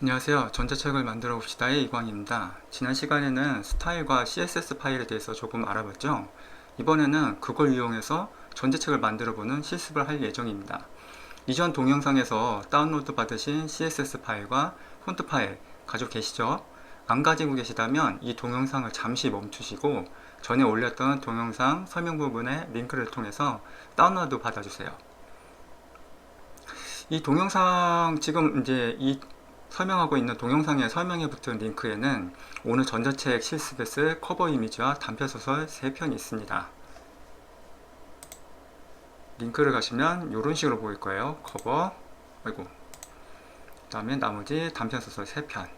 안녕하세요. 전자책을 만들어 봅시다의 이광입니다. 지난 시간에는 스타일과 CSS 파일에 대해서 조금 알아봤죠? 이번에는 그걸 이용해서 전자책을 만들어 보는 실습을 할 예정입니다. 이전 동영상에서 다운로드 받으신 CSS 파일과 폰트 파일 가지고 계시죠? 안 가지고 계시다면 이 동영상을 잠시 멈추시고 전에 올렸던 동영상 설명 부분의 링크를 통해서 다운로드 받아주세요. 이 동영상 지금 이제 이 설명하고 있는 동영상에 설명에 붙은 링크에는 오늘 전자책 실습에 쓸 커버 이미지와 단편소설 3편이 있습니다. 링크를 가시면 이런 식으로 보일 거예요. 커버, 아이고, 그 다음에 나머지 단편소설 3편.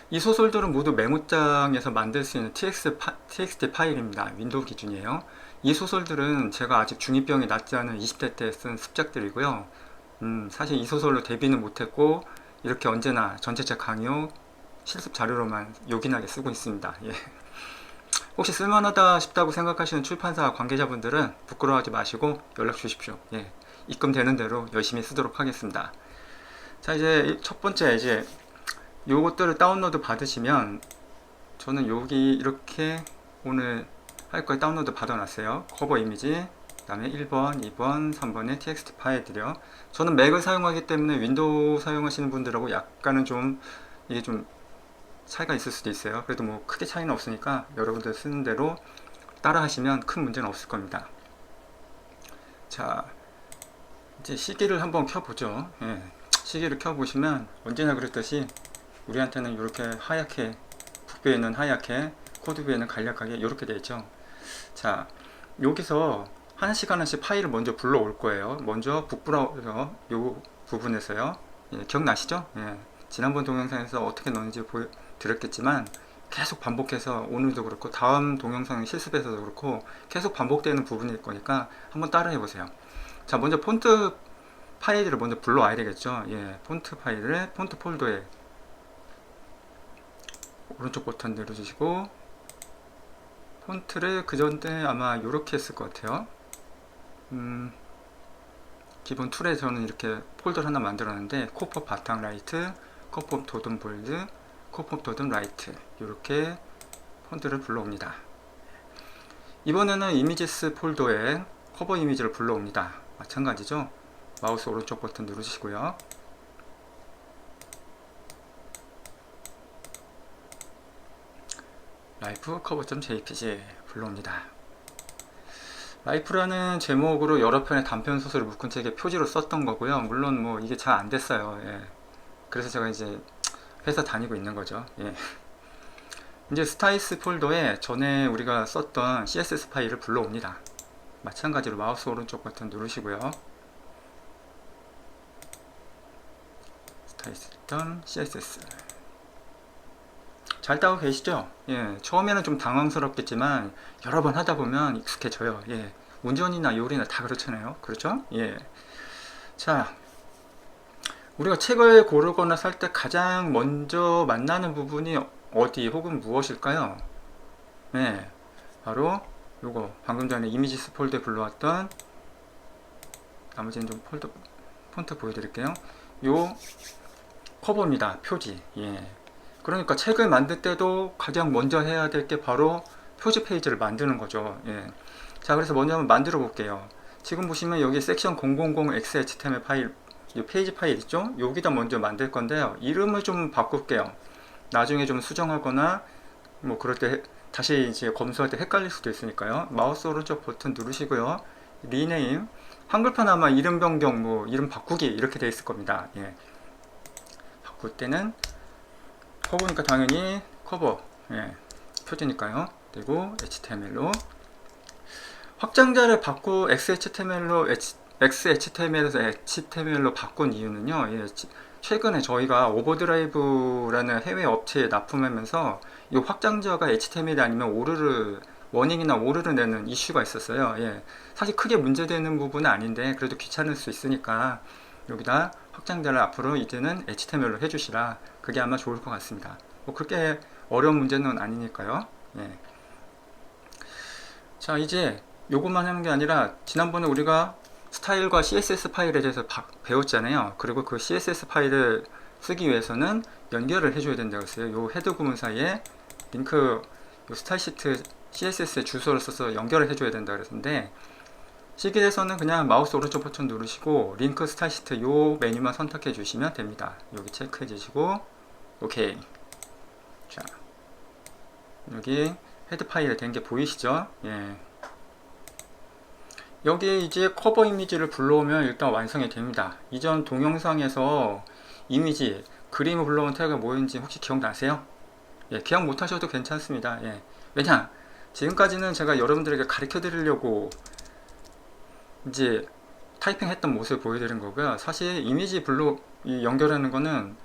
이 소설들은 모두 메모장에서 만들 수 있는 TXT 파일입니다. 윈도우 기준이에요. 이 소설들은 제가 아직 중2병이 낫지 않은 20대 때 쓴 습작들이고요. 사실 이 소설로 데뷔는 못했고 이렇게 언제나 전체책 강의 실습 자료로만 요긴하게 쓰고 있습니다. 예. 혹시 쓸만하다 싶다고 생각하시는 출판사 관계자분들은 부끄러워하지 마시고 연락 주십시오. 예. 입금되는 대로 열심히 쓰도록 하겠습니다. 자, 이제 첫 번째 이제 요것들을 다운로드 받으시면 저는 여기 이렇게 오늘 할 거에 다운로드 받아놨어요. 커버 이미지, 그 다음에 1번, 2번, 3번의 txt 파일들이요. 저는 맥을 사용하기 때문에 윈도우 사용하시는 분들하고 약간은 좀 이게 좀 차이가 있을 수도 있어요. 그래도 뭐 크게 차이는 없으니까 여러분들 쓰는 대로 따라 하시면 큰 문제는 없을 겁니다. 자, 이제 시계를 한번 켜보죠. 예. 시계를 켜보시면 언제나 그랬듯이 우리한테는 이렇게 하얗게, 북뷰에는 하얗게, 코드뷰에는 간략하게 이렇게 되어 있죠. 자, 여기서 하나씩 하나씩 파일을 먼저 불러올 거예요. 먼저 북브라우저 이 부분에서요. 예, 기억나시죠? 예, 지난번 동영상에서 어떻게 넣는지 보여드렸겠지만 계속 반복해서 오늘도 그렇고 다음 동영상 실습에서도 그렇고 계속 반복되는 부분일 거니까 한번 따라해 보세요. 자, 먼저 폰트 파일을 먼저 불러와야 되겠죠. 예, 폰트 파일을 폰트 폴더에 오른쪽 버튼 누르시고 폰트를 그 전에 아마 이렇게 했을 것 같아요. 기본 툴에 저는 이렇게 폴더를 하나 만들었는데 코퍼 바탕 라이트, 코퍼 도듬 볼드, 코퍼 도듬 라이트 이렇게 폰트를 불러옵니다. 이번에는 이미지스 폴더에 커버 이미지를 불러옵니다. 마찬가지죠. 마우스 오른쪽 버튼 누르시고요. 라이프 커버.jpg 불러옵니다. 라이프라는 제목으로 여러 편의 단편 소설을 묶은 책의 표지로 썼던 거고요. 물론 뭐 이게 잘 안 됐어요. 예. 그래서 제가 이제 회사 다니고 있는 거죠. 예. 이제 스타일스 폴더에 전에 우리가 썼던 CSS 파일을 불러옵니다. 마찬가지로 마우스 오른쪽 버튼 누르시고요. 스타일스.css 잘 따고 계시죠? 예, 처음에는 좀 당황스럽겠지만 여러 번 하다 보면 익숙해져요. 예, 운전이나 요리나 다 그렇잖아요. 그렇죠? 예. 자, 우리가 책을 고르거나 살 때 가장 먼저 만나는 부분이 어디 혹은 무엇일까요? 네, 바로 요거 방금 전에 이미지스 폴더에 불러왔던 나머지는 좀 폰트 보여드릴게요. 요 커버입니다. 표지. 예. 그러니까 책을 만들 때도 가장 먼저 해야 될 게 바로 표지 페이지를 만드는 거죠. 예. 자, 그래서 먼저 한번 만들어 볼게요. 지금 보시면 여기 섹션 000xhtml 파일, 이 페이지 파일 있죠? 여기다 먼저 만들 건데요. 이름을 좀 바꿀게요. 나중에 좀 수정하거나 뭐 그럴 때 다시 이제 검수할 때 헷갈릴 수도 있으니까요. 마우스 오른쪽 버튼 누르시고요. 리네임, 한글판 아마 이름 변경, 뭐 이름 바꾸기 이렇게 돼 있을 겁니다. 예. 바꿀 때는 커버니까 당연히 커버, 예, 표지니까요. 그리고 HTML로 확장자를 바꾸 XHTML에서 HTML로 바꾼 이유는요. 예, 최근에 저희가 오버드라이브라는 해외 업체에 납품하면서 이 확장자가 HTML이 아니면 오르르 워닝이나 오르르 내는 이슈가 있었어요. 예, 사실 크게 문제되는 부분은 아닌데 그래도 귀찮을 수 있으니까 여기다 확장자를 앞으로 이제는 HTML로 해주시라. 그게 아마 좋을 것 같습니다. 뭐 그렇게 어려운 문제는 아니니까요. 예. 자, 이제 요것만 하는 게 아니라 지난번에 우리가 스타일과 CSS 파일에 대해서 배웠잖아요. 그리고 그 CSS 파일을 쓰기 위해서는 연결을 해줘야 된다고 했어요. 요 헤드 구문 사이에 링크, 요 스타일 시트 CSS의 주소를 써서 연결을 해줘야 된다 그랬는데, 시기에서는 그냥 마우스 오른쪽 버튼 누르시고 링크 스타일 시트 요 메뉴만 선택해 주시면 됩니다. 여기 체크해 주시고 오케이. 자, 여기 헤드 파일에 된 게 보이시죠? 예. 여기 이제 커버 이미지를 불러오면 일단 완성이 됩니다. 이전 동영상에서 이미지, 그림을 불러온 태그가 뭐였는지 혹시 기억나세요? 예, 기억 못하셔도 괜찮습니다. 예. 왜냐? 지금까지는 제가 여러분들에게 가르쳐 드리려고 이제 타이핑 했던 모습을 보여드린 거고요. 사실 이미지 연결하는 거는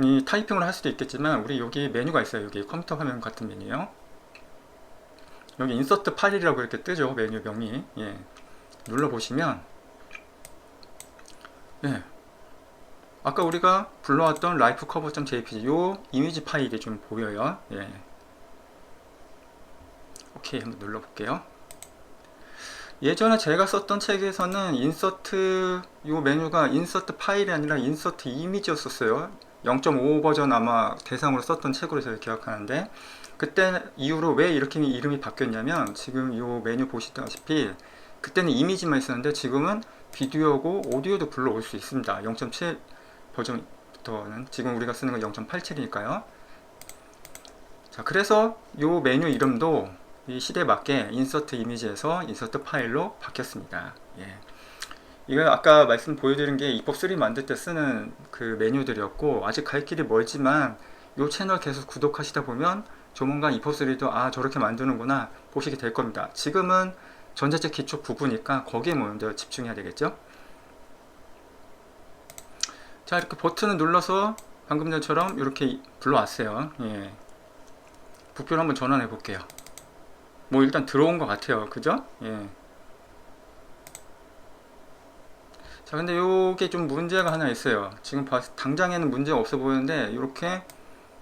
이 타이핑으로 할 수도 있겠지만, 우리 여기 메뉴가 있어요. 여기 컴퓨터 화면 같은 메뉴요. 여기 인서트 파일이라고 이렇게 뜨죠. 메뉴명이. 예. 눌러보시면, 예. 아까 우리가 불러왔던 lifecover.jpg 요 이미지 파일이 좀 보여요. 예. 오케이. 한번 눌러볼게요. 예전에 제가 썼던 책에서는 인서트 요 메뉴가 인서트 파일이 아니라 인서트 이미지였었어요. 0.5 버전 아마 대상으로 썼던 책으로 제가 기억하는데, 그때 이후로 왜 이렇게 이름이 바뀌었냐면, 지금 요 메뉴 보시다시피 그때는 이미지만 있었는데 지금은 비디오고 오디오도 불러올 수 있습니다. 0.7 버전부터는. 지금 우리가 쓰는 건 0.87이니까요. 자, 그래서 요 메뉴 이름도 이 시대에 맞게 인서트 이미지에서 인서트 파일로 바뀌었습니다. 예. 이거 아까 말씀 보여드린 게 이법3 만들 때 쓰는 그 메뉴들이었고, 아직 갈 길이 멀지만 이 채널 계속 구독하시다 보면 조만간 이법3도 아 저렇게 만드는구나 보시게 될 겁니다. 지금은 전자책 기초 부분이니까 거기에 먼저 집중해야 되겠죠. 자, 이렇게 버튼을 눌러서 방금 전처럼 이렇게 불러왔어요. 예. 부표를 한번 전환해 볼게요. 뭐 일단 들어온 것 같아요. 그죠? 예. 자, 근데 요게 좀 문제가 하나 있어요. 지금 당장에는 문제가 없어 보이는데, 이렇게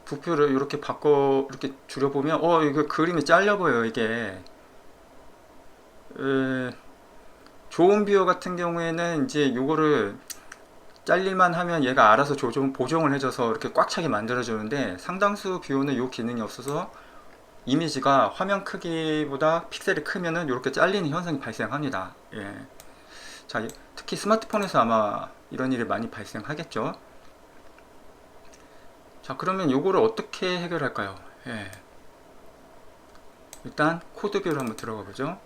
부표를 이렇게 이렇게 줄여보면 이거 그림이 잘려 보여요. 이게 좋은 뷰어 같은 경우에는 이제 요거를 잘릴만 하면 얘가 알아서 보정을 해줘서 이렇게 꽉 차게 만들어 주는데, 상당수 뷰어는 요 기능이 없어서 이미지가 화면 크기보다 픽셀이 크면은 이렇게 잘리는 현상이 발생합니다. 예. 자, 특히 스마트폰에서 아마 이런 일이 많이 발생하겠죠. 자, 그러면 요거를 어떻게 해결할까요? 예. 일단 코드 뷰를 한번 들어가 보죠.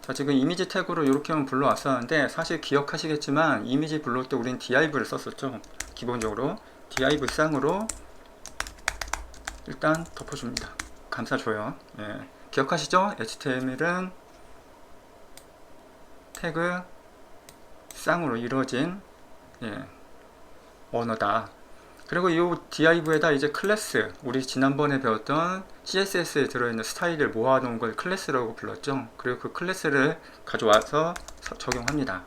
자, 지금 이미지 태그로 이렇게만 불러왔었는데, 사실 기억하시겠지만 이미지 불러올 때 우린 div를 썼었죠. 기본적으로 div 쌍으로 일단 덮어줍니다. 감싸줘요. 예. 기억하시죠? HTML은 태그 쌍으로 이루어진 언어다. 그리고 이 div에다 이제 클래스, 우리 지난번에 배웠던 CSS에 들어있는 스타일을 모아놓은 걸 클래스라고 불렀죠. 그리고 그 클래스를 가져와서 적용합니다.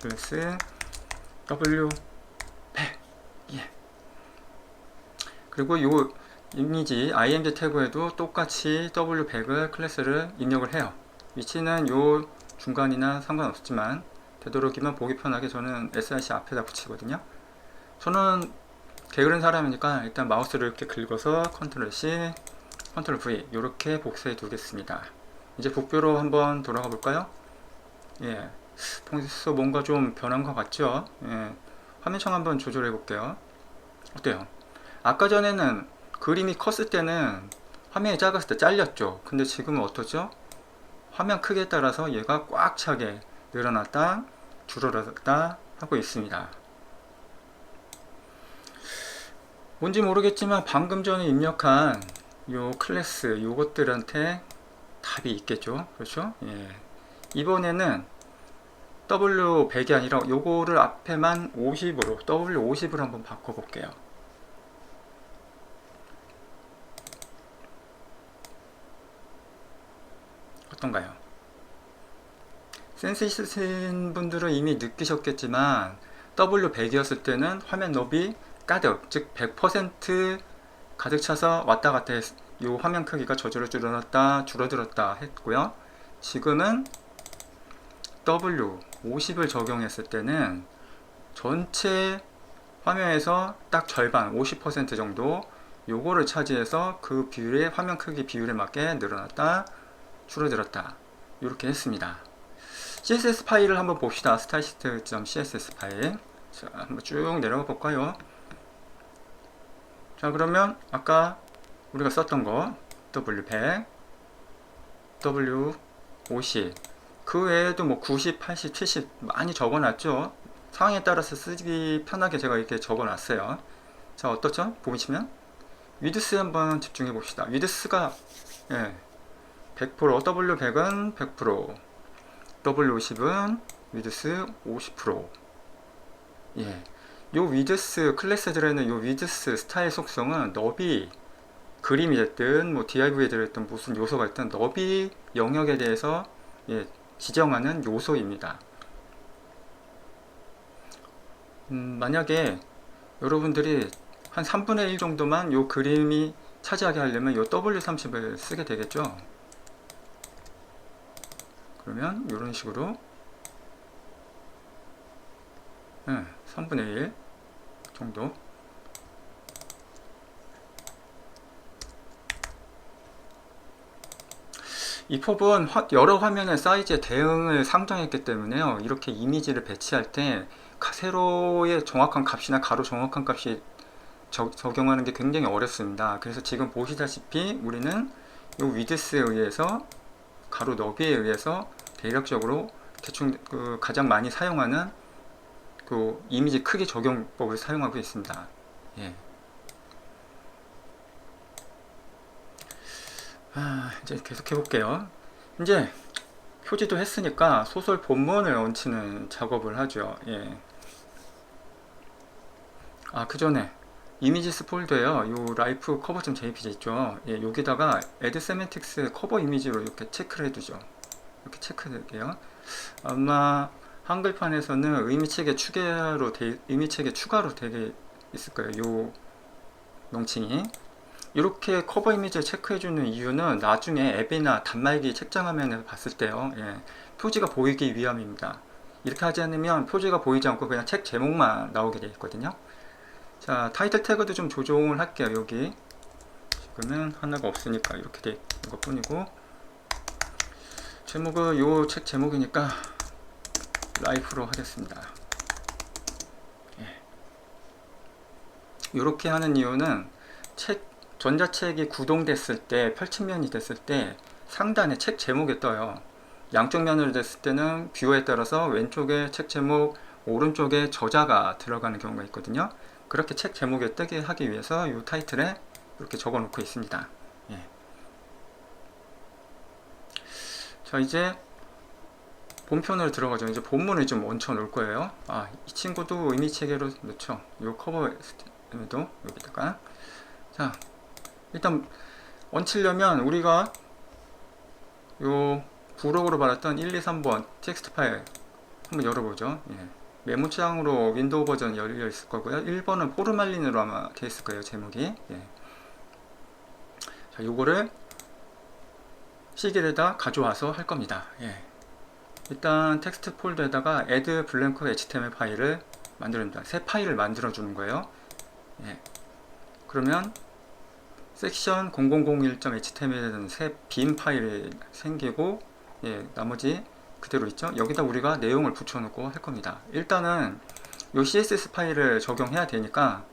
클래스 w100. 예. 그리고 요 이미지 img 태그에도 똑같이 w100을 클래스를 입력을 해요. 위치는 요 중간이나 상관없지만 되도록이면 보기 편하게 저는 src 앞에다 붙이거든요. 저는 게으른 사람이니까 일단 마우스를 이렇게 긁어서 컨트롤 C, 컨트롤 V 이렇게 복사해 두겠습니다. 이제 북뷰로 한번 돌아가 볼까요? 예, 벌써 뭔가 좀 변한 것 같죠? 예, 화면청 한번 조절해 볼게요. 어때요? 아까 전에는 그림이 컸을 때는 화면이 작았을 때 잘렸죠. 근데 지금은 어떠죠? 화면 크기에 따라서 얘가 꽉 차게 늘어났다 줄어들었다 하고 있습니다. 뭔지 모르겠지만 방금 전에 입력한 요 클래스 요것들한테 답이 있겠죠. 그렇죠? 예. 이번에는 W100이 아니라 요거를 앞에만 50으로 W50으로 한번 바꿔볼게요. 어떤가요? 센스 있으신 분들은 이미 느끼셨겠지만 W100이었을 때는 화면 너비 가득, 즉 100% 가득 차서 왔다 갔다 요 화면 크기가 저절로 줄어들었다 했고요. 지금은 W 50을 적용했을 때는 전체 화면에서 딱 절반 50% 정도 요거를 차지해서 그 비율의 화면 크기 비율에 맞게 늘어났다 줄어들었다 이렇게 했습니다. CSS 파일을 한번 봅시다. stylist.css 파일. 자, 한번 쭉 내려가 볼까요? 자, 그러면 아까 우리가 썼던 거 W100, W50 그 외에도 뭐 90, 80, 70 많이 적어놨죠. 상황에 따라서 쓰기 편하게 제가 이렇게 적어놨어요. 자, 어떻죠? 보시면 위드스 한번 집중해 봅시다. 위드스가 100%, W100은 100%, W50은 위드스 50%. 예. 요 위드스 클래스들에는 요 위드스 스타일 속성은 너비 그림이 됐든 뭐 div이 됐든 무슨 요소가 있든 너비 영역에 대해서 지정하는 요소입니다. 만약에 여러분들이 한 3분의 1 정도만 요 그림이 차지하게 하려면 요 W30을 쓰게 되겠죠. 그러면 이런 식으로 3분의 1 정도 이 폼은 여러 화면의 사이즈에 대응을 상정했기 때문에요. 이렇게 이미지를 배치할 때 세로의 정확한 값이나 가로 정확한 값이 적용하는 게 굉장히 어렵습니다. 그래서 지금 보시다시피 우리는 이 위드스에 의해서 가로 너비에 의해서 대략적으로 대충 가장 많이 사용하는 그 이미지 크기 적용법을 사용하고 있습니다. 예. 이제 계속 해볼게요. 이제 표지도 했으니까 소설 본문을 얹히는 작업을 하죠. 예. 그 전에 이미지스 폴더에요. 요 라이프 커버.jpg 있죠. 예, 여기다가 add semantics 커버 이미지로 이렇게 체크를 해두죠. 이렇게 체크할게요. 아마 한글판에서는 의미책에 추가로 되게 있을 거예요. 요 명칭이. 이렇게 커버 이미지를 체크해주는 이유는 나중에 앱이나 단말기 책장 화면에서 봤을 때요. 표지가 보이기 위함입니다. 이렇게 하지 않으면 표지가 보이지 않고 그냥 책 제목만 나오게 되어 있거든요. 자, 타이틀 태그도 좀 조정을 할게요. 여기 지금은 하나가 없으니까 이렇게 돼 있는 것 뿐이고, 제목은 요 책 제목이니까 라이프로 하겠습니다. 이렇게 하는 이유는 전자책이 구동됐을 때, 펼침면이 됐을 때 상단에 책 제목이 떠요. 양쪽 면으로 됐을 때는 뷰어에 따라서 왼쪽에 책 제목, 오른쪽에 저자가 들어가는 경우가 있거든요. 그렇게 책 제목에 뜨게 하기 위해서 이 타이틀에 이렇게 적어 놓고 있습니다. 자, 이제 본편으로 들어가죠. 이제 본문을 좀 얹혀 놓을 거예요. 이 친구도 의미 체계로 넣죠. 이 커버에도 여기다가. 자, 일단 얹히려면 우리가 요 부록으로 받았던 1, 2, 3번 텍스트 파일 한번 열어보죠. 메모장으로 윈도우 버전 열려 있을 거고요. 1번은 포르말린으로 아마 되어 있을 거예요. 제목이. 자, 요거를 시계에다 가져와서 할 겁니다. 일단 텍스트 폴더에다가 add blank html 파일을 만듭니다. 새 파일을 만들어 주는 거예요. 그러면 섹션 0001.html에는 새 빈 파일이 생기고, 나머지 그대로 있죠. 여기다 우리가 내용을 붙여놓고 할 겁니다. 일단은 이 CSS 파일을 적용해야 되니까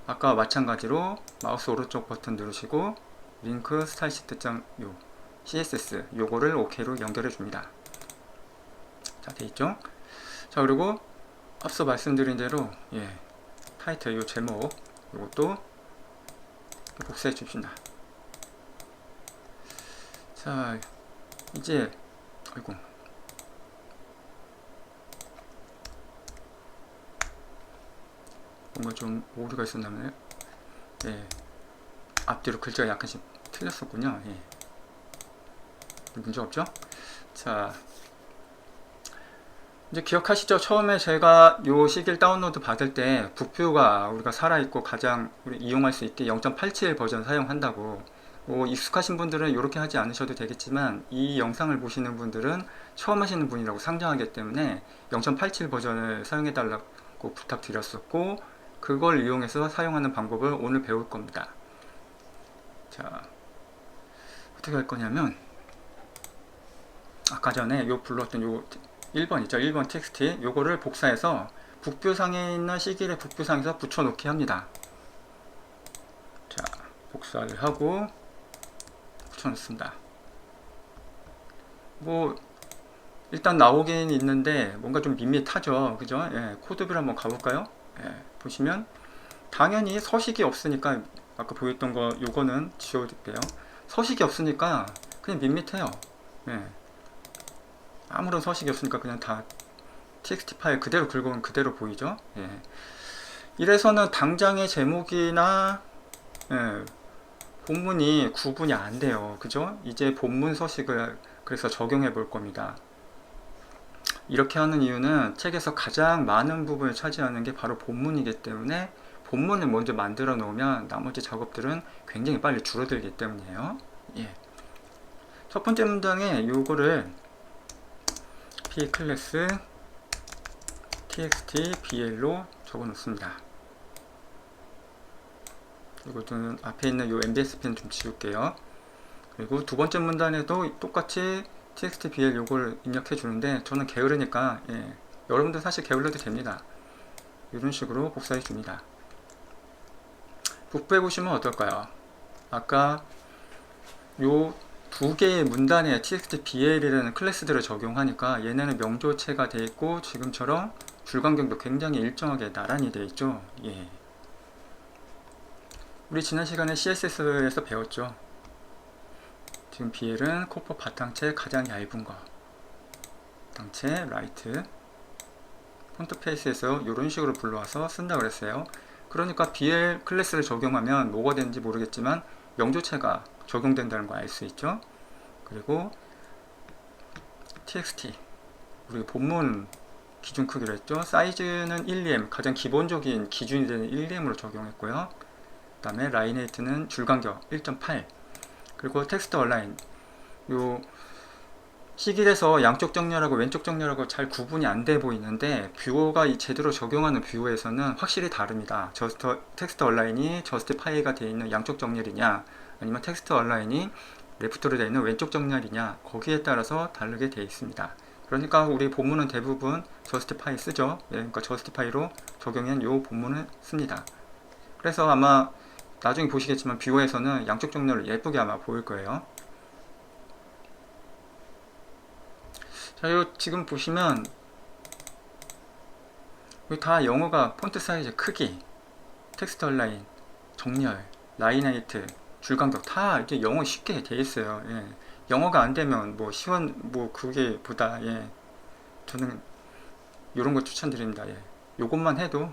아까 마찬가지로 마우스 오른쪽 버튼 누르시고 링크 stylist.요 CSS 요거를 OK로 연결해 줍니다. 자, 돼 있죠. 자, 그리고 앞서 말씀드린 대로 타이틀 요 제목 요것도 복사해 줍시다. 자, 이제 아이고 뭔가 좀 오류가 있었나요? 앞뒤로 글자가 약간씩 틀렸었군요. 문제 없죠? 자, 이제 기억하시죠? 처음에 제가 요 시길 다운로드 받을 때 북뷰가 우리가 살아있고 가장 우리 이용할 수 있게 0.87 버전 사용한다고. 뭐 익숙하신 분들은 이렇게 하지 않으셔도 되겠지만 이 영상을 보시는 분들은 처음 하시는 분이라고 상정하기 때문에 0.87 버전을 사용해 달라고 부탁드렸었고, 그걸 이용해서 사용하는 방법을 오늘 배울 겁니다. 자, 어떻게 할 거냐면, 아까 전에 요 불렀던 요 1번 있죠, 1번 txt, 요거를 복사해서 북뷰상에 있는 시길의 북뷰상에서 붙여놓기 합니다. 자, 복사를 하고 붙여놓습니다. 뭐 일단 나오긴 있는데 뭔가 좀 밋밋하죠, 그죠? 예, 코드뷰를 한번 가볼까요? 예, 보시면 당연히 서식이 없으니까, 아까 보였던 거 요거는 지워둘게요. 서식이 없으니까 그냥 밋밋해요. 예, 아무런 서식이 없으니까 그냥 다 txt 파일 그대로 긁으면 그대로 보이죠. 예. 이래서는 당장의 제목이나 예, 본문이 구분이 안 돼요, 그죠? 이제 본문 서식을 그래서 적용해 볼 겁니다. 이렇게 하는 이유는 책에서 가장 많은 부분을 차지하는 게 바로 본문이기 때문에 본문을 먼저 만들어 놓으면 나머지 작업들은 굉장히 빨리 줄어들기 때문이에요. 예. 첫 번째 문장에 요거를 p 클래스 txt bl로 적어 놓습니다. 이것은 앞에 있는 요 mbsp는 좀 지울게요. 그리고 두 번째 문단에도 똑같이 txt bl 요걸 입력해 주는데 저는 게으르니까, 예, 여러분들 사실 게을러도 됩니다. 이런 식으로 복사해 줍니다. 북부에 보시면 어떨까요? 아까 요 두 개의 문단에 txt bl이라는 클래스들을 적용하니까 얘네는 명조체가 되어 있고 지금처럼 줄간격도 굉장히 일정하게 나란히 되어 있죠. 예. 우리 지난 시간에 CSS에서 배웠죠. 지금 bl은 코퍼 바탕체 가장 얇은 거, 바탕체 라이트, 폰트 페이스에서 이런 식으로 불러와서 쓴다 그랬어요. 그러니까 bl 클래스를 적용하면 뭐가 되는지 모르겠지만 명조체가 적용된다는 거 알 수 있죠. 그리고 txt, 우리 본문 기준 크기로 했죠. 사이즈는 1em, 가장 기본적인 기준이 되는 1em으로 적용했고요. 그 다음에 라인헤이트는 줄간격 1.8, 그리고 텍스트 얼라인, 요 시길에서 양쪽 정렬하고 왼쪽 정렬하고 잘 구분이 안 돼 보이는데 뷰어가 제대로 적용하는 뷰어에서는 확실히 다릅니다. 텍스트 얼라인이 저스티파이가 되어 있는 양쪽 정렬이냐, 아니면 텍스트 얼라인이 레프트로 되어 있는 왼쪽 정렬이냐, 거기에 따라서 다르게 되어 있습니다. 그러니까 우리 본문은 대부분 저스티파이 쓰죠. 예, 그러니까 저스티파이로 적용한 요 본문을 씁니다. 그래서 아마 나중에 보시겠지만 뷰어에서는 양쪽 정렬을 예쁘게 아마 보일 거예요. 자, 요 지금 보시면 여기 다 영어가 폰트 사이즈, 크기, 텍스트 얼라인, 정렬, 라인하이트, 줄간격 다 이렇게 영어 쉽게 돼 있어요. 예. 영어가 안 되면 뭐 그게 보다, 예, 저는 이런 거 추천드립니다. 예. 요것만 해도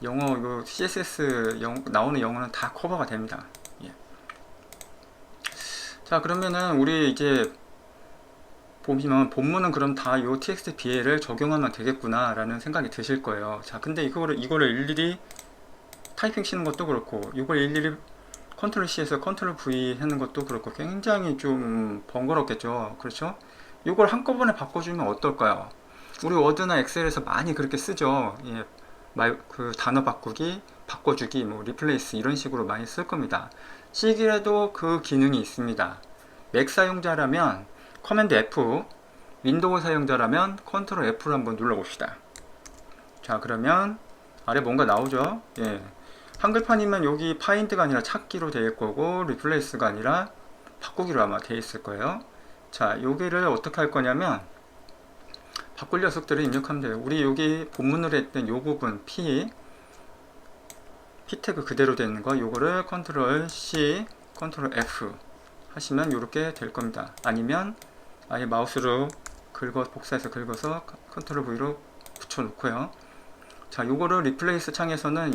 영어, 이거 CSS 나오는 영어는 다 커버가 됩니다. 예. 자, 그러면은 우리 이제 보시면 본문은 그럼 다 요 txt bl을 적용하면 되겠구나 라는 생각이 드실 거예요. 자, 근데 이거를 일일이 타이핑 치는 것도 그렇고, 이걸 일일이 컨트롤 C에서 컨트롤 V 하는 것도 그렇고 굉장히 좀 번거롭겠죠. 그렇죠? 이걸 한꺼번에 바꿔주면 어떨까요? 우리 워드나 엑셀에서 많이 그렇게 쓰죠. 예, 그 단어 바꿔주기, 뭐 리플레이스 이런 식으로 많이 쓸 겁니다. C길에도 그 기능이 있습니다. 맥 사용자라면 커맨드 F, 윈도우 사용자라면 컨트롤 F를 한번 눌러봅시다. 자, 그러면 아래 뭔가 나오죠. 예. 한글판이면 여기 파인드가 아니라 찾기로 되어 있을 거고, 리플레이스가 아니라 바꾸기로 아마 되어 있을 거예요. 자, 여기를 어떻게 할 거냐면 바꿀 녀석들을 입력하면 돼요. 우리 여기 본문으로 했던 요 부분 P 태그 그대로 되어 있는 거, 요거를 컨트롤 C, 컨트롤 F 하시면 이렇게 될 겁니다. 아니면 아예 마우스로 복사해서 긁어서 컨트롤 V로 붙여 놓고요. 자, 요거를 리플레이스 창에서는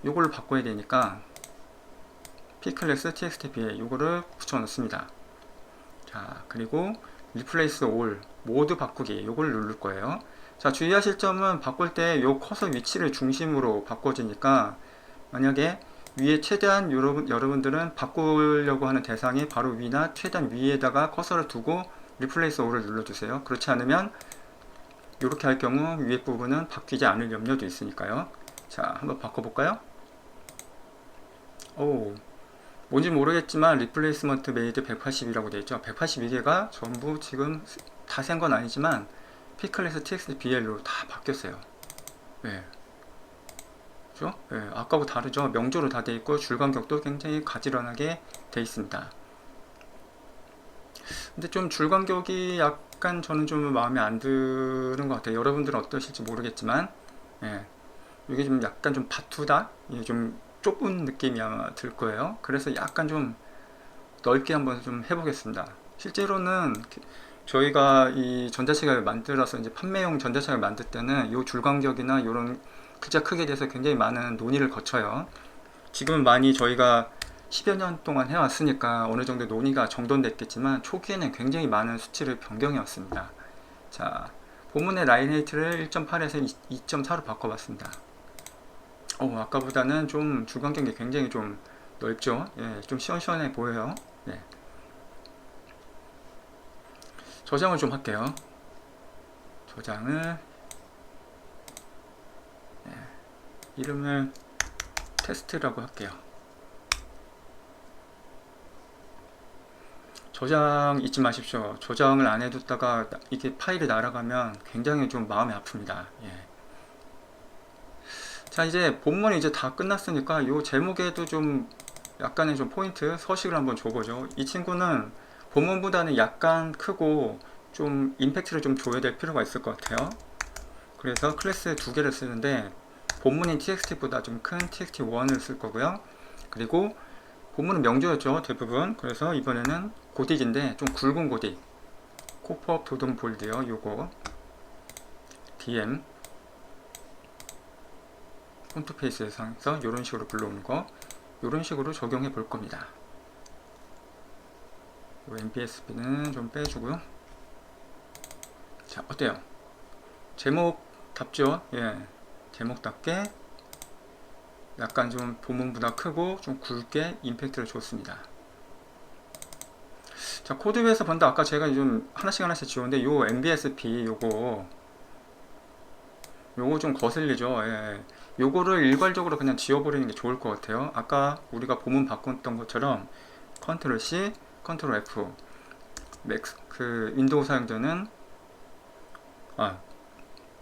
요걸로 바꿔야 되니까 pclass txtb에 요거를 붙여 놓습니다. 자, 그리고 replace all, 모두 바꾸기, 요걸 누를 거예요. 자, 주의하실 점은 바꿀 때 요 커서 위치를 중심으로 바꿔주니까 만약에 위에 최대한 여러분들은 바꾸려고 하는 대상이 바로 위나 최대한 위에다가 커서를 두고 리플레이스 올을 눌러주세요. 그렇지 않으면 이렇게 할 경우 위에 부분은 바뀌지 않을 염려도 있으니까요. 자, 한번 바꿔볼까요? 오, 뭔지 모르겠지만 리플레이스먼트 메이드 180이라고 되어 있죠. 182개가 전부 지금 다 센 건 아니지만 피클에서 txt bl로 다 바뀌었어요. 네. 그죠? 네, 아까하고 다르죠. 명조로 다 되어 있고 줄간격도 굉장히 가지런하게 되어 있습니다. 근데 좀 줄간격이 약간 저는 좀 마음에 안 드는 것 같아요. 여러분들은 어떠실지 모르겠지만, 예, 이게 좀 약간 좀 바투다, 예, 좀 좁은 느낌이 아마 들 거예요. 그래서 약간 좀 넓게 한번 좀 해보겠습니다. 실제로는 저희가 이 전자책을 만들어서 이제 판매용 전자책을 만들 때는 이 줄간격이나 이런 글자 크기에 대해서 굉장히 많은 논의를 거쳐요. 지금은 많이 저희가 10여 년 동안 해왔으니까 어느 정도 논의가 정돈됐겠지만 초기에는 굉장히 많은 수치를 변경해 왔습니다. 자, 본문의 라인 헤이트를 1.8에서 2.4로 바꿔봤습니다. 아까보다는 좀 줄간격이 굉장히 좀 넓죠. 예, 좀 시원시원해 보여요. 네. 저장을 좀 할게요. 저장을, 네, 이름을 테스트라고 할게요. 저장 잊지 마십시오. 저장을 안 해뒀다가 이게 파일이 날아가면 굉장히 좀 마음이 아픕니다. 예. 자, 이제 본문이 이제 다 끝났으니까 이 제목에도 좀 약간의 좀 포인트, 서식을 한번 줘보죠. 이 친구는 본문보다는 약간 크고 좀 임팩트를 좀 줘야 될 필요가 있을 것 같아요. 그래서 클래스 두 개를 쓰는데 본문인 txt보다 좀 큰 txt1을 쓸 거고요. 그리고 본문은 명조였죠, 대부분. 그래서 이번에는 고딕인데 좀 굵은 고딕, 코프업 도동 볼드요. 요거 dm 폰트 페이스에서 이런 식으로 불러오는 거, 이런 식으로 적용해 볼 겁니다. NBSB는 좀 빼주고요. 자, 어때요? 제목답죠? 예, 제목답게 약간 좀 본문보다 크고 좀 굵게 임팩트를 줬습니다. 자, 코드뷰에서 본다. 아까 제가 좀 하나씩 지웠는데 요 NBSP 요거 좀 거슬리죠. 예. 요거를 일괄적으로 그냥 지워버리는 게 좋을 것 같아요. 아까 우리가 본문 바꿨던 것처럼 컨트롤 C, 컨트롤 F, 그 윈도우 사용자는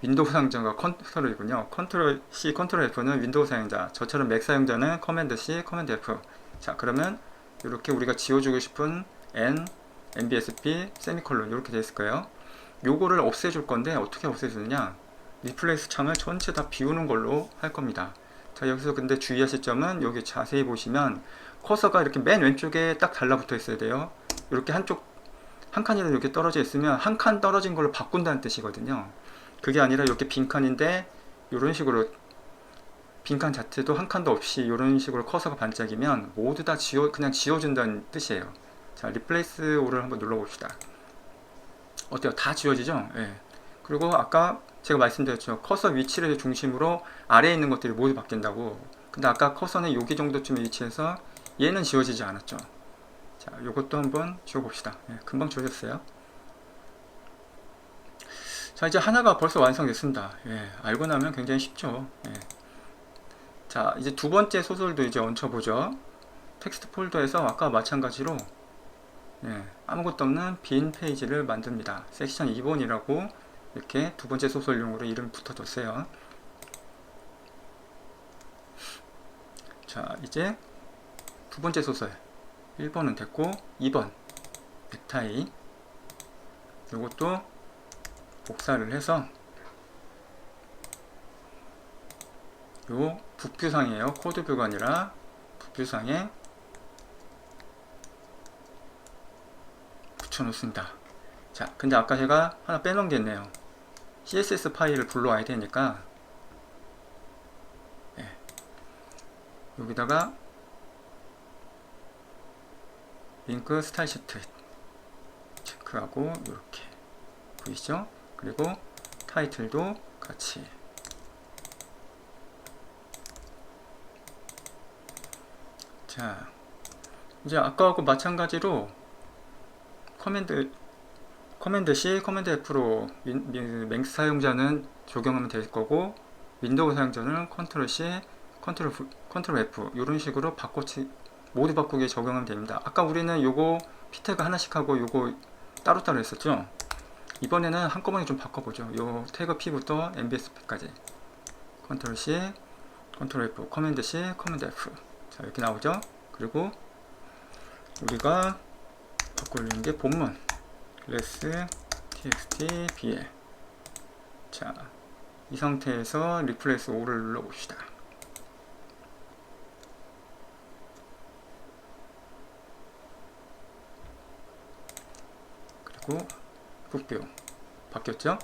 윈도우 사용자가 컨트롤이군요. 컨트롤 C, 컨트롤 F는 윈도우 사용자, 저처럼 맥 사용자는 커맨드 C, 커맨드 F. 자, 그러면 이렇게 우리가 지워주고 싶은 N, NBSP, 세미콜론 이렇게 되어 있을 거예요. 요거를 없애줄 건데 어떻게 없애주느냐? 리플레이스 창을 전체 다 비우는 걸로 할 겁니다. 자, 여기서 근데 주의하실 점은 여기 자세히 보시면 커서가 이렇게 맨 왼쪽에 딱 달라붙어 있어야 돼요. 이렇게 한 칸이라도 이렇게 떨어져 있으면 한 칸 떨어진 걸로 바꾼다는 뜻이거든요. 그게 아니라 이렇게 빈칸인데 이런 식으로 빈칸 자체도 한 칸도 없이 이런 식으로 커서가 반짝이면 모두 다 그냥 지워준다는 뜻이에요. 자, 리플레이스 올을 한번 눌러봅시다. 어때요? 다 지워지죠? 예. 그리고 아까 제가 말씀드렸죠. 커서 위치를 중심으로 아래에 있는 것들이 모두 바뀐다고. 근데 아까 커서는 여기 정도쯤에 위치해서 얘는 지워지지 않았죠. 자, 요것도 한번 지워봅시다. 예, 금방 지워졌어요. 자, 이제 하나가 벌써 완성됐습니다. 예, 알고 나면 굉장히 쉽죠. 예. 자, 이제 두 번째 소설도 이제 얹혀보죠. 텍스트 폴더에서 아까 마찬가지로 아무것도 없는 빈 페이지를 만듭니다. 섹션 2번이라고 이렇게 두 번째 소설용으로 이름 붙어뒀어요. 자, 이제 두 번째 소설 1번은 됐고 2번 넥타이 이것도 복사를 해서 요 북뷰상이에요. 코드뷰가 아니라 북뷰상에 붙여놓습니다. 자, 근데 아까 제가 하나 빼놓은 게 있네요. CSS 파일을 불러와야 되니까 여기다가 링크 스타일 시트 체크하고 이렇게 보이시죠? 그리고 타이틀도 같이 자, 이제 아까하고 마찬가지로 커맨드 C, 커맨드 F로 맥 사용자는 적용하면 될 거고, 윈도우 사용자는 컨트롤 C, 컨트롤 F 이런 식으로 모두 바꾸기에 적용하면 됩니다. 아까 우리는 요거 P태그 하나씩 하고 요거 따로따로 했었죠. 이번에는 한꺼번에 좀 바꿔보죠. 요 태그 P부터 MBSP까지 컨트롤 C, 컨트롤 F, 커맨드 C, 커맨드 F. 자, 이렇게 나오죠. 그리고 우리가 바꾸는 게 본문 less txt bl. 자, 이 상태에서 replace all을 눌러봅시다. 그리고 북뷰 바뀌었죠?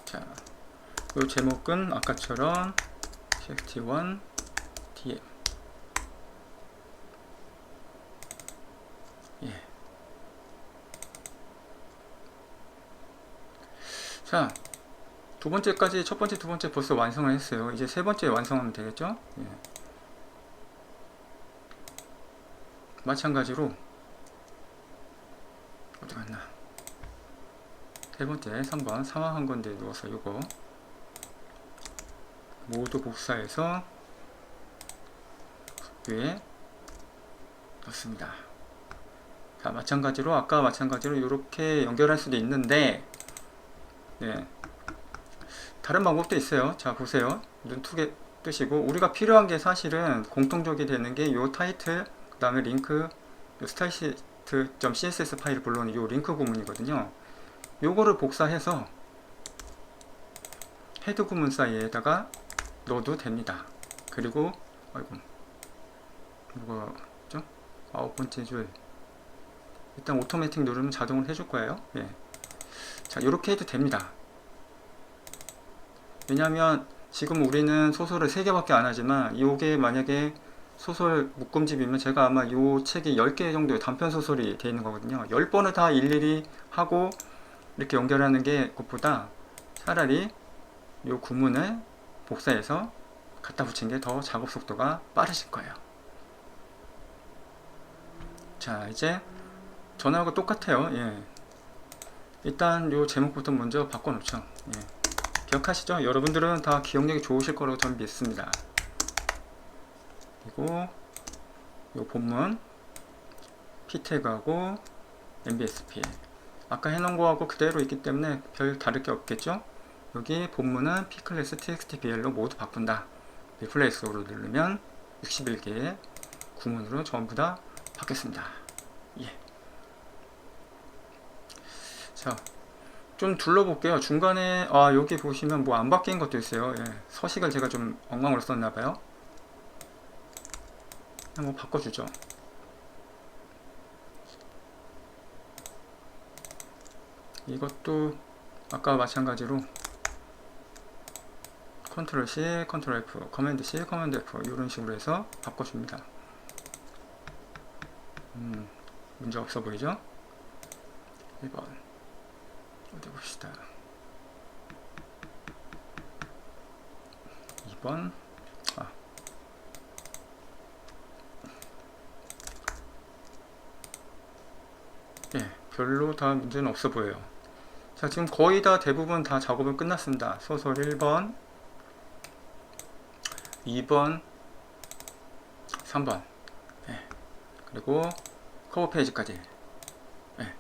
자, 이 제목은 아까처럼 txt1 dm. 예. 자, 두 번째까지, 첫 번째, 두 번째 벌써 완성을 했어요. 이제 세 번째 완성하면 되겠죠? 예. 마찬가지로 어디 갔나? 세 번째 3번 상황 한 건데 누워서 이거 모두 복사해서 위에 넣습니다. 자, 마찬가지로 아까 마찬가지로 이렇게 연결할 수도 있는데, 네, 다른 방법도 있어요. 자, 보세요. 눈 크게 뜨시고, 우리가 필요한 게 사실은 공통적이 되는 게 요 타이틀, 그 다음에 링크, 요 stylesheet.css 파일을 불러오는 요 링크 구문이거든요. 요거를 복사해서 헤드 구문 사이에다가 넣어도 됩니다. 그리고 아이고 뭐가죠? 9번째 줄 일단 오토매틱 누르면 자동으로 해줄 거예요. 예. 자, 이렇게 해도 됩니다. 왜냐하면 지금 우리는 소설을 3개밖에 안 하지만 이게 만약에 소설 묶음집이면 제가 아마 이 책이 10개 정도의 단편 소설이 되어 있는 거거든요. 10번을 다 일일이 하고 이렇게 연결하는 게 것보다 차라리 이 구문을 복사해서 갖다 붙인 게 더 작업 속도가 빠르실 거예요. 자, 이제 전하고 똑같아요. 예. 일단 요 제목부터 먼저 바꿔놓죠. 예. 기억하시죠? 여러분들은 다 기억력이 좋으실 거라고 저는 믿습니다. 그리고 요 본문 P태그하고 MBSP 아까 해놓은 거하고 그대로 있기 때문에 별 다를 게 없겠죠? 여기 본문은 P클래스 txtbl로 모두 바꾼다. 리플레이스로 누르면 61개의 구문으로 전부 다 바뀌었습니다. 예. 자, 좀 둘러볼게요. 중간에 여기 보시면 뭐 안 바뀐 것도 있어요. 예. 서식을 제가 좀 엉망으로 썼나봐요. 한번 바꿔주죠. 이것도 아까 마찬가지로 컨트롤 C, 컨트롤 F, 커맨드 C, 커맨드 F 이런 식으로 해서 바꿔줍니다. 문제 없어 보이죠? 1번 어디 봅시다. 2번 예, 별로 다 문제는 없어 보여요. 자, 지금 거의 다 대부분 다 작업은 끝났습니다. 소설 1번, 2번, 3번 예, 그리고 커버 페이지까지 예.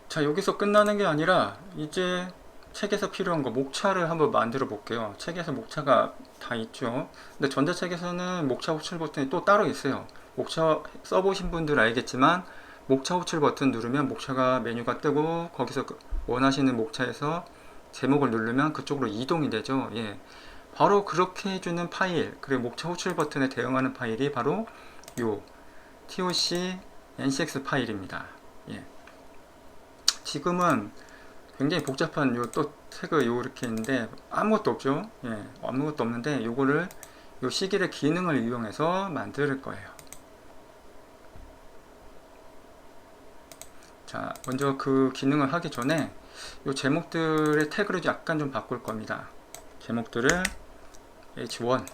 자, 여기서 끝나는 게 아니라 이제 책에서 필요한 거 목차를 한번 만들어 볼게요. 책에서 목차가 다 있죠. 근데 전자책에서는 목차 호출 버튼이 또 따로 있어요. 목차 써보신 분들 알겠지만 목차 호출 버튼 누르면 목차가 메뉴가 뜨고 거기서 원하시는 목차에서 제목을 누르면 그쪽으로 이동이 되죠. 예. 바로 그렇게 해주는 파일, 그리고 목차 호출 버튼에 대응하는 파일이 바로 요 toc ncx 파일입니다. 예. 지금은 굉장히 복잡한 요 또 태그 요렇게 있는데 아무것도 없죠. 예. 아무것도 없는데 요거를 요 시기의 기능을 이용해서 만들 거예요. 자, 먼저 그 기능을 하기 전에 요 제목들의 태그를 약간 좀 바꿀 겁니다. 제목들을 H1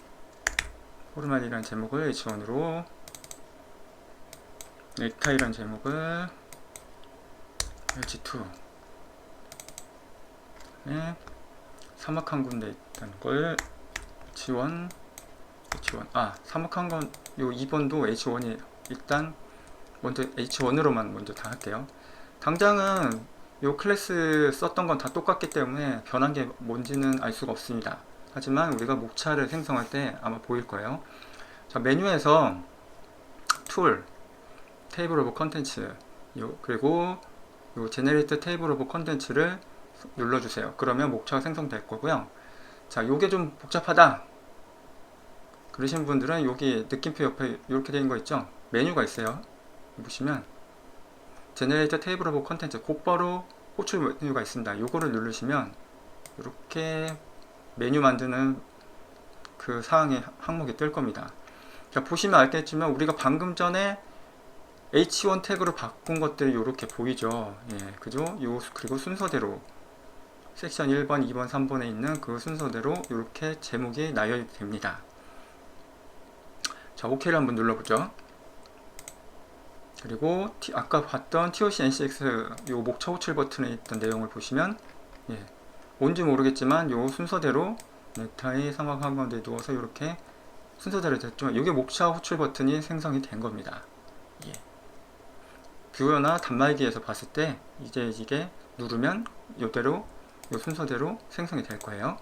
포르말이라는 제목을 H1으로, 넥타이라는 제목을 H2, 네, 사막 한 군데 있다는 걸 H1, 사막 한 건, 요 2번도 H1이 일단 먼저 H1으로만 먼저 다 할게요. 당장은 요 클래스 썼던 건 다 똑같기 때문에 변한 게 뭔지는 알 수가 없습니다. 하지만 우리가 목차를 생성할 때 아마 보일 거예요. 자, 메뉴에서 툴, 테이블 오브 컨텐츠, 그리고 요 제네레이트 테이블 오브 컨텐츠를 눌러주세요. 그러면 목차가 생성될 거고요. 자, 요게 좀 복잡하다 그러신 분들은 여기 느낌표 옆에 이렇게 되는 거 있죠? 메뉴가 있어요. 보시면 제네레이터 테이블 오브 컨텐츠 곧바로 호출 메뉴가 있습니다. 요거를 누르시면 이렇게 메뉴 만드는 그 사항의 항목이 뜰 겁니다. 자, 보시면 알겠지만 우리가 방금 전에 H1 태그로 바꾼 것들이 이렇게 보이죠. 예, 그죠? 그리고 순서대로 섹션 1번, 2번, 3번에 있는 그 순서대로 이렇게 제목이 나열됩니다. 자, OK를 한번 눌러보죠. 그리고 아까 봤던 TOC NCX 요 목차 호출 버튼에 있던 내용을 보시면, 예, 뭔지 모르겠지만 요 순서대로 넥타이 사막 한가운데 누워서 이렇게 순서대로 됐죠. 이게 목차 호출 버튼이 생성이 된 겁니다. 예. 뷰어나 단말기에서 봤을 때 이제 이게 누르면 이대로 요 순서대로 생성이 될 거예요.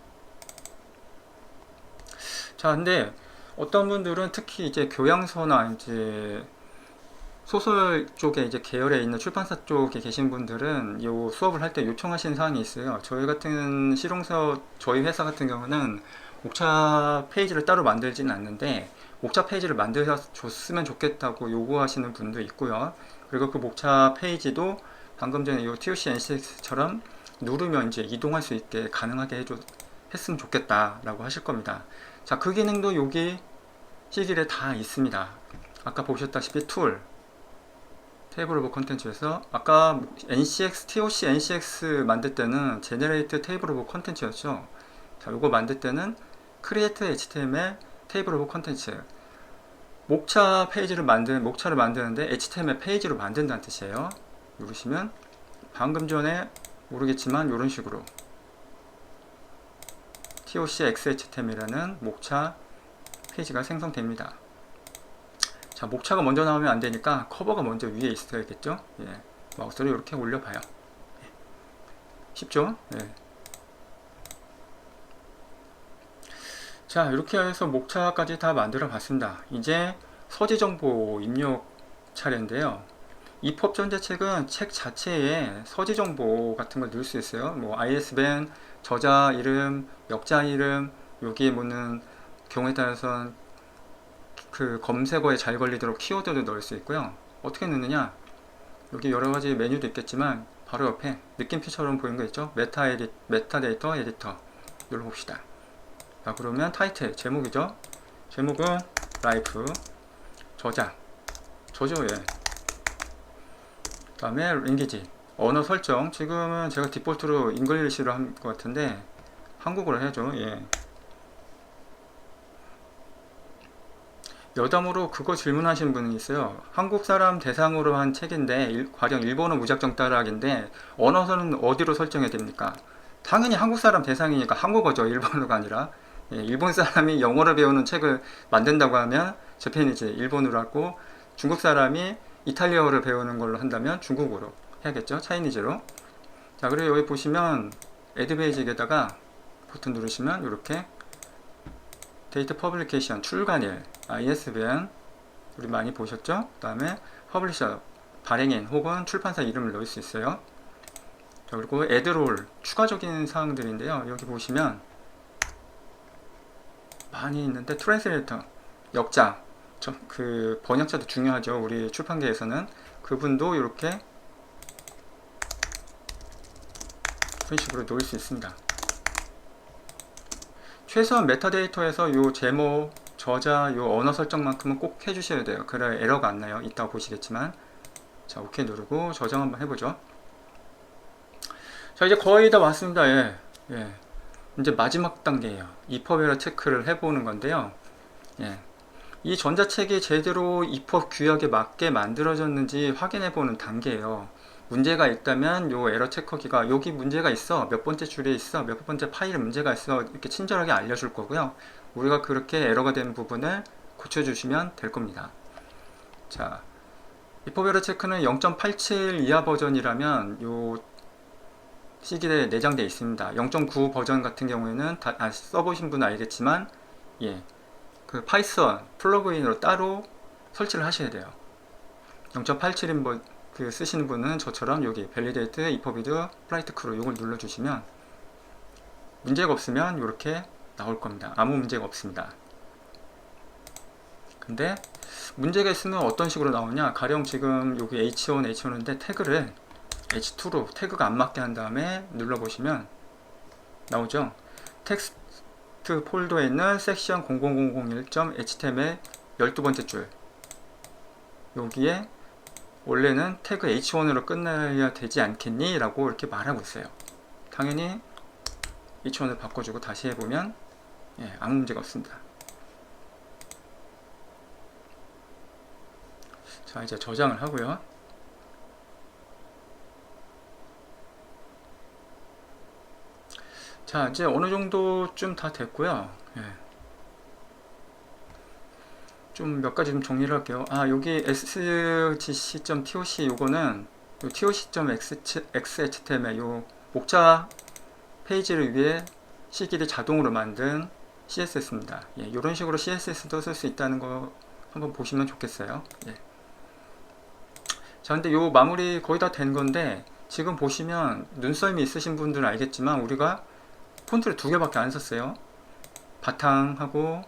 자, 근데 어떤 분들은 특히 이제 교양서나 이제 소설 쪽에 이제 계열에 있는 출판사 쪽에 계신 분들은 이 수업을 할 때 요청하시는 사항이 있어요. 저희 같은 실용서, 저희 회사 같은 경우는 목차 페이지를 따로 만들지는 않는데 목차 페이지를 만들어줬으면 좋겠다고 요구하시는 분도 있고요. 그리고 그 목차 페이지도 방금 전에 이 TOC NCX처럼 누르면 이제 이동할 수 있게 가능하게 했으면 좋겠다라고 하실 겁니다. 자, 그 기능도 여기 시길에 다 있습니다. 아까 보셨다시피 툴, 테이블 오브 컨텐츠에서 아까 NCX, TOC NCX 만들 때는 제네레이트 테이블 오브 컨텐츠였죠. 자, 요거 만들 때는 크리에이트 HTML 테이블 오브 컨텐츠, 목차를 만드는데 HTML 페이지로 만든다는 뜻이에요. 누르시면 방금 전에 모르겠지만 이런 식으로 TOC XHTML이라는 목차 페이지가 생성됩니다. 자, 목차가 먼저 나오면 안 되니까 커버가 먼저 위에 있어야겠죠. 예, 마우스를 이렇게 올려봐요. 예, 쉽죠? 예. 자, 이렇게 해서 목차까지 다 만들어 봤습니다. 이제 서지 정보 입력 차례인데요. EPUB 전자책은 책 자체에 서지 정보 같은 걸 넣을 수 있어요. 뭐 ISBN, 저자 이름, 역자 이름, 여기에 뭐는 경우에 따라서는 그 검색어에 잘 걸리도록 키워드도 넣을 수 있고요. 어떻게 넣느냐? 여기 여러 가지 메뉴도 있겠지만 바로 옆에 느낌표처럼 보이는 거 있죠? 메타데이터 에디터 눌러봅시다. 자, 그러면 타이틀, 제목이죠? 제목은 라이프, 저죠, 예. 그 다음에 랭귀지, 언어 설정. 지금은 제가 디폴트로 잉글리시로 한 것 같은데 한국어로 해야죠. 예. 여담으로 그거 질문하신 분이 있어요. 한국 사람 대상으로 한 책인데 가령 일본어 무작정 따라하기인데 언어는 어디로 설정해야 됩니까? 당연히 한국 사람 대상이니까 한국어죠. 일본어가 아니라. 예, 일본 사람이 영어를 배우는 책을 만든다고 하면 저페니즈 일본어로 하고, 중국 사람이 이탈리아어를 배우는 걸로 한다면 중국어로 해야겠죠. 차이니즈로. 자, 그리고 여기 보시면 애드베이직에다가 버튼 누르시면 이렇게 데이터 퍼블리케이션, 출간일, ISBN 우리 많이 보셨죠? 그 다음에 퍼블리셔, 발행인 혹은 출판사 이름을 넣을 수 있어요. 자, 그리고 애드롤, 추가적인 사항들인데요. 여기 보시면 많이 있는데 트랜스레이터, 역자, 그 번역자도 중요하죠. 우리 출판계에서는 그분도 이렇게 그런 식으로 놓을 수 있습니다. 최소한 메타데이터에서 요 제목, 저자, 요 언어 설정만큼은 꼭 해주셔야 돼요. 그래야 에러가 안 나요. 이따가 보시겠지만. 자, 오케이 누르고 저장 한번 해보죠. 자, 이제 거의 다 왔습니다. 예. 이제 마지막 단계예요. EPUB 에러 체크를 해보는 건데요. 예. 이 전자책이 제대로 EPUB 규약에 맞게 만들어졌는지 확인해보는 단계예요. 문제가 있다면 요 에러 체커기가 여기 문제가 있어, 몇 번째 줄에 있어, 몇 번째 파일에 문제가 있어, 이렇게 친절하게 알려줄 거고요. 우리가 그렇게 에러가 된 부분을 고쳐주시면 될 겁니다. 자, EPUB 에러 체크는 0.87 이하 버전이라면 요 C기에 내장되어 있습니다. 0.9 버전 같은 경우에는 써보신 분은 알겠지만, 예, 그 파이썬 플러그인으로 따로 설치를 하셔야 돼요. 0.87인 그 쓰시는 분은 저처럼 여기 밸리데이트 이퍼비드 플라이트 크루 이걸 눌러주시면 문제가 없으면 이렇게 나올 겁니다. 아무 문제가 없습니다. 근데 문제가 있으면 어떤 식으로 나오냐, 가령 지금 여기 H1, H1인데 태그를 H2로 태그가 안 맞게 한 다음에 눌러보시면 나오죠. 텍스트 폴더에 있는 섹션 00001.html 12번째 줄, 여기에 원래는 태그 H1으로 끝나야 되지 않겠니? 라고 이렇게 말하고 있어요. 당연히 H1을 바꿔주고 다시 해보면 아무 문제가 없습니다. 자, 이제 저장을 하고요. 자, 이제 어느 정도쯤 다 됐고요. 좀 몇 가지 좀 정리를 할게요. 여기 sgc.toc 요거는 toc.xhtml 요 목차 페이지를 위해 C길이 자동으로 만든 CSS입니다. 이런 식으로 CSS도 쓸 수 있다는 거 한번 보시면 좋겠어요. 자, 근데 요 마무리 거의 다 된 건데, 지금 보시면 눈썰미 있으신 분들은 알겠지만 우리가 폰트를 2개밖에 안 썼어요. 바탕하고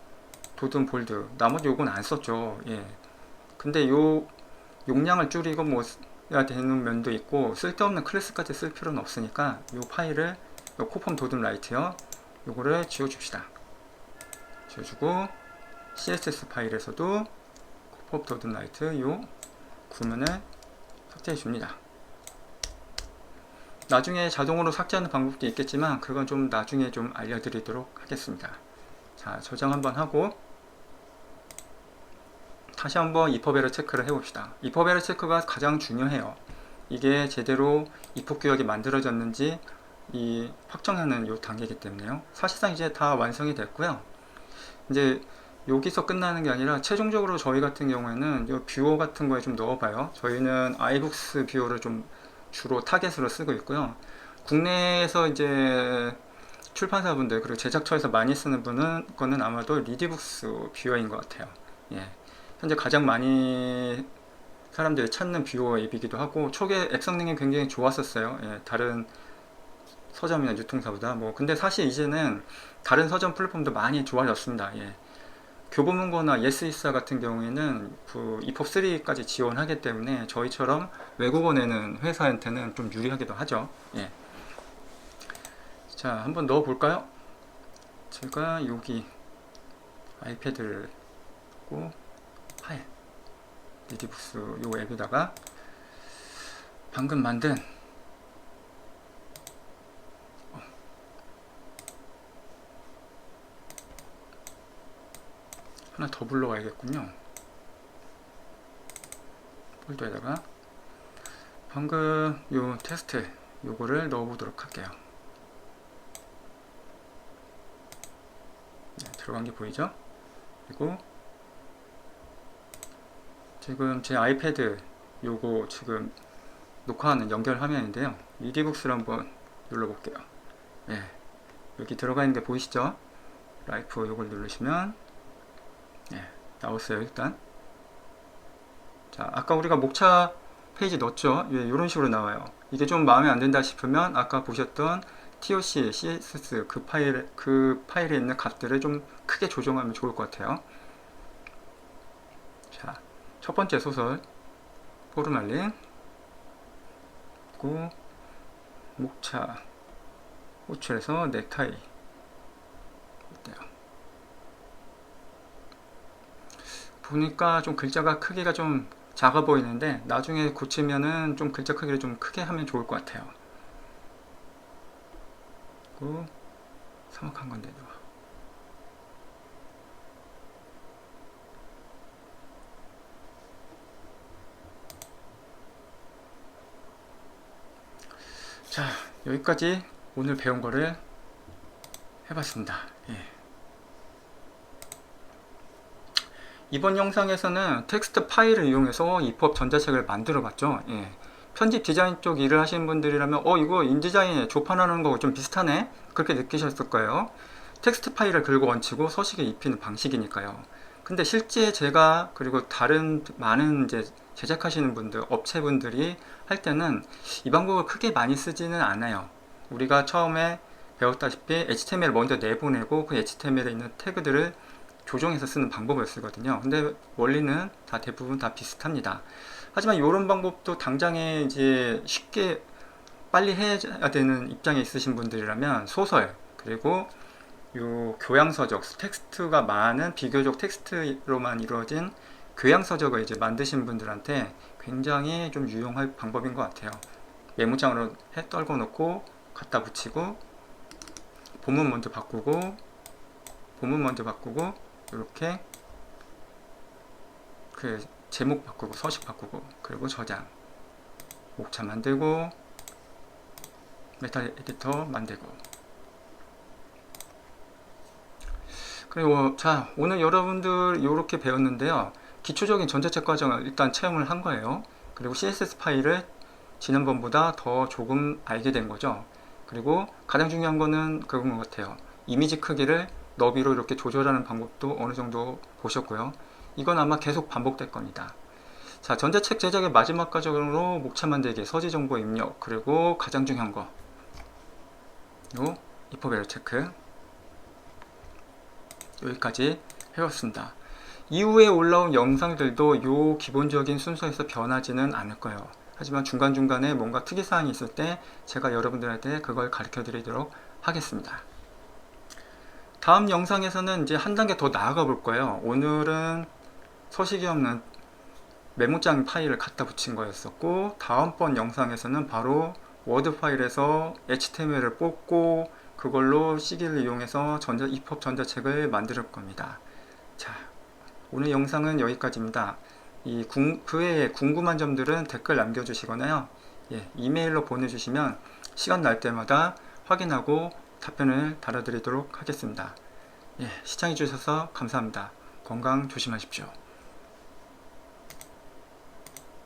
도든 볼드, 나머지 요건 안 썼죠. 근데 요 용량을 줄이고 뭐 해야 되는 면도 있고, 쓸데없는 클래스까지 쓸 필요는 없으니까 요 파일을 요 코펌 도든 라이트요, 요거를 지워줍시다. 지워주고 CSS 파일에서도 코펌 도든 라이트 요 구문을 삭제해 줍니다. 나중에 자동으로 삭제하는 방법도 있겠지만 그건 좀 나중에 좀 알려드리도록 하겠습니다. 자, 저장 한번 하고 다시 한번 EPUB 에러 체크를 해봅시다. EPUB 에러 체크가 가장 중요해요. 이게 제대로 EPUB 규약이 만들어졌는지 확정하는 요 단계이기 때문에요. 사실상 이제 다 완성이 됐고요. 이제 여기서 끝나는 게 아니라 최종적으로 저희 같은 경우에는 요 뷰어 같은 거에 좀 넣어봐요. 저희는 아이북스 뷰어를 좀 주로 타겟으로 쓰고 있고요. 국내에서 이제 출판사분들 그리고 제작처에서 많이 쓰는 거는 아마도 리디북스 뷰어인 것 같아요. 현재 가장 많이 사람들이 찾는 뷰어 앱이기도 하고, 초기에 앱 성능이 굉장히 좋았었어요. 다른 서점이나 유통사보다. 근데 사실 이제는 다른 서점 플랫폼도 많이 좋아졌습니다. 교보문고나 예스이사 같은 경우에는 그 EPUB3까지 지원하기 때문에 저희처럼 외국어 내는 회사한테는 좀 유리하기도 하죠. 자, 한번 넣어 볼까요? 제가 여기 아이패드를 고 파일 리디북스 요 앱에다가 방금 만든 하나 더 불러와야겠군요. 폴더에다가 방금 요 테스트 요거를 넣어보도록 할게요. 들어간 게 보이죠? 그리고 지금 제 아이패드 요거 지금 녹화하는 연결 화면인데요. 리디북스를 한번 눌러볼게요. 여기 들어가 있는 게 보이시죠? 라이프 요걸 누르시면 나왔어요. 일단 자, 아까 우리가 목차 페이지 넣었죠? 이런 식으로 나와요. 이게 좀 마음에 안 든다 싶으면 아까 보셨던 TOC, CSS 그 파일에 있는 값들을 좀 크게 조정하면 좋을 것 같아요. 자, 첫 번째 소설 포르말린, 그리고 목차 호출해서 넥타이 어때요? 보니까 좀 글자가 크기가 좀 작아 보이는데 나중에 고치면은 좀 글자 크기를 좀 크게 하면 좋을 것 같아요. 그리고 사막한 건데도. 자, 여기까지 오늘 배운 거를 해봤습니다. 예. 이번 영상에서는 텍스트 파일을 이용해서 EPUB 전자책을 만들어 봤죠. 예. 편집 디자인 쪽 일을 하시는 분들이라면 이거 인디자인에 조판하는 거 좀 비슷하네, 그렇게 느끼셨을 거예요. 텍스트 파일을 긁어 얹히고 서식에 입히는 방식이니까요. 근데 실제 제가 그리고 다른 많은 이제 제작하시는 분들, 업체분들이 할 때는 이 방법을 크게 많이 쓰지는 않아요. 우리가 처음에 배웠다시피 HTML을 먼저 내보내고 그 HTML에 있는 태그들을 조정해서 쓰는 방법을 쓰거든요. 근데 원리는 다 대부분 다 비슷합니다. 하지만 이런 방법도 당장에 이제 쉽게 빨리 해야 되는 입장에 있으신 분들이라면 소설, 그리고 요 교양서적, 텍스트가 많은 비교적 텍스트로만 이루어진 교양서적을 이제 만드신 분들한테 굉장히 좀 유용할 방법인 것 같아요. 메모장으로 해 떨궈 놓고 갖다 붙이고 본문 먼저 바꾸고 이렇게 그 제목 바꾸고 서식 바꾸고 그리고 저장, 목차 만들고 메타 에디터 만들고. 그리고 자, 오늘 여러분들 이렇게 배웠는데요. 기초적인 전자책 과정을 일단 체험을 한 거예요. 그리고 CSS 파일을 지난번보다 더 조금 알게 된 거죠. 그리고 가장 중요한 거는 그건 것 같아요. 이미지 크기를 너비로 이렇게 조절하는 방법도 어느 정도 보셨고요. 이건 아마 계속 반복될 겁니다. 자, 전자책 제작의 마지막 과정으로 목차 만들기, 서지 정보 입력, 그리고 가장 중요한 거, 요 EPUB 에러 체크, 여기까지 해봤습니다. 이후에 올라온 영상들도 요 기본적인 순서에서 변하지는 않을 거예요. 하지만 중간중간에 뭔가 특이사항이 있을 때 제가 여러분들한테 그걸 가르쳐 드리도록 하겠습니다. 다음 영상에서는 이제 한 단계 더 나아가 볼 거예요. 오늘은 서식이 없는 메모장 파일을 갖다 붙인 거였었고, 다음번 영상에서는 바로 워드 파일에서 HTML을 뽑고 그걸로 CG를 이용해서 EPUB 전자책을 만들 겁니다. 자, 오늘 영상은 여기까지입니다. 그 외에 궁금한 점들은 댓글 남겨주시거나요. 예, 이메일로 보내주시면 시간 날 때마다 확인하고 답변을 달아드리도록 하겠습니다. 예, 시청해주셔서 감사합니다. 건강 조심하십시오.